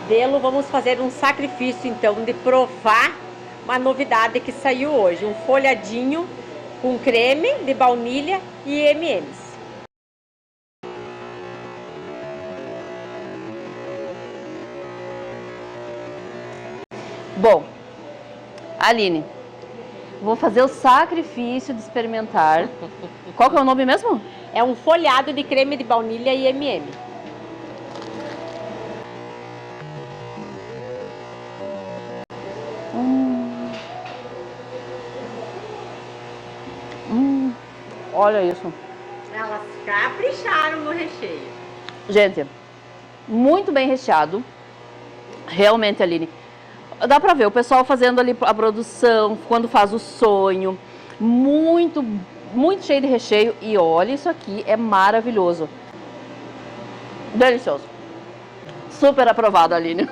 Delo, vamos fazer um sacrifício então de provar uma novidade que saiu hoje, um folhadinho com creme de baunilha e M&M's. Bom, Aline, vou fazer o sacrifício de experimentar. Qual que é o nome mesmo? É um folhado de creme de baunilha e M&M. Olha isso. Elas capricharam no recheio. Gente, muito bem recheado. Realmente, Aline. Dá pra ver o pessoal fazendo ali a produção, quando faz o sonho. Muito, muito cheio de recheio. E olha, isso aqui é maravilhoso. Delicioso. Super aprovado, Aline.